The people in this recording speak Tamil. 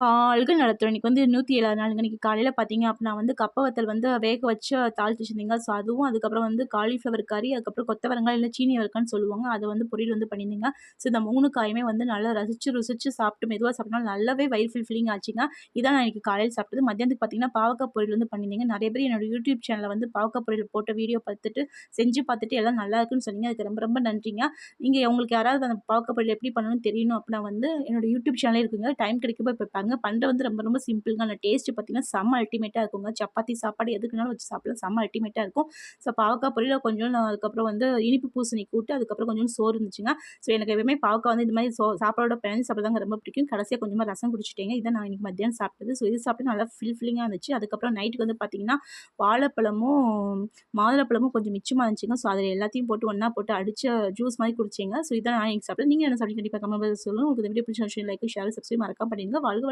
வாழ்க நலத்துடன். இன்னைக்கு வந்து 107வது நாளுங்க. இன்னைக்கு காலையில பார்த்தீங்க அப்டின்னா வந்து கப்ப வத்தல் வந்து வேக வச்சு தாளிச்சு வச்சிருந்தேங்க. ஸோ அதுவும் அதுக்கப்புறம் வந்து காலிஃப்ளவர் கறி, அதுக்கப்புறம் கொத்தவரங்காய் இல்ல சீனி அவரைக்கான்னு சொல்லுவாங்க. அத வந்து பொரியல் வந்து பண்ணியிருந்தேங்க. ஸோ இந்த 3 காயுமே வந்து நல்லா ரசிச்சு, ருசிச்சு சாப்பிட்டு மெதுவா சாப்பிட்டனால நல்லாவே வயிறு ஃபில்லிங் ஆச்சுங்க. இதான் நான் இன்னைக்கு காலையில சாப்பிட்டது. மத்தியானத்துக்கு பார்த்தீங்கன்னா, பாவக்காய் பொரியல் வந்து பண்ணியிருந்தேங்க. நெறைய பேர் என்னோட யூடியூப் சேனல்ல வந்து பாவக்காய் பொரியல் போட்ட வீடியோ பார்த்துட்டு, செஞ்சு பார்த்துட்டு எல்லாம் நல்லா இருக்குன்னு சொன்னீங்க. அதுக்கு ரொம்ப ரொம்ப நன்றிங்க. நீங்க உங்களுக்கு யாராவது அந்த பாவக்காய் பொரியல் எப்படி பண்ணணும்னு தெரியணும் அப்டின்னா வந்து என்னோட யூடியூப் சேனலே இருக்குங்க. டைம் கிடைக்கப்ப போய் பாருங்க. பண்றது வந்து ரொம்ப ரொம்ப சிம்பிள்ங்க. ஆனா டேஸ்ட் பார்த்தீங்கன்னா, செம்ம அல்டிமேட்டா இருக்குங்க. சப்பாத்தி சாப்பாடு எதுக்குனாலும் வச்சு சாப்பிடலாம். செம்ம அல்டிமேட்டா இருக்கும். ஸோ பாவக்காய் பொரியல் கொஞ்சம் நான் அதுக்கப்புறம் வந்து இனிப்பு பூசணி கூட்டு, அதுக்கப்புறம் கொஞ்சோண்டு சோறு இருந்துச்சுங்க. ஸோ எனக்கு எப்பவுமே பாவக்காய் வந்து இந்த மாரி சாப்பாடோட பெனஞ்சு சாப்பிட ரொம்ப பிடிக்கும். கடைசியா கொஞ்சமா ரசம் குடிச்சுட்டேங்க. இதான் நான் இன்னைக்கு மத்தியானம் சாப்பிட்டது. ஸோ இது சாப்பிட்டு நல்லா ஃபில்லிங்கா இருந்துச்சு. அதுக்கப்புறம் நைட்டுக்கு வந்து பார்த்தீங்கன்னா, வாழைப்பழமும், மாதுளப்பழமும் கொஞ்சம் மிச்சமா இருந்துச்சுங்க. ஸோ அதில எல்லாத்தையும் போட்டு ஒண்ணா போட்டு அடிச்ச ஜூஸ் மாரி குடிச்சேங்க. ஸோ இதான் நான் இன்னைக்கு சாப்பிட்டது. நீங்க என்ன சாப்பிட்டீங்க? கண்டிப்பா கமெண்ட் பாக்ஸ்ல சொல்லுங்க. உங்களுக்கு இந்த வீடியோ பிடிச்சிருந்துச்சுன்னா லைக், ஷேர், சப்ஸ்கிரைப் மறக்காம பண்ணிடுங்க. வாழ்க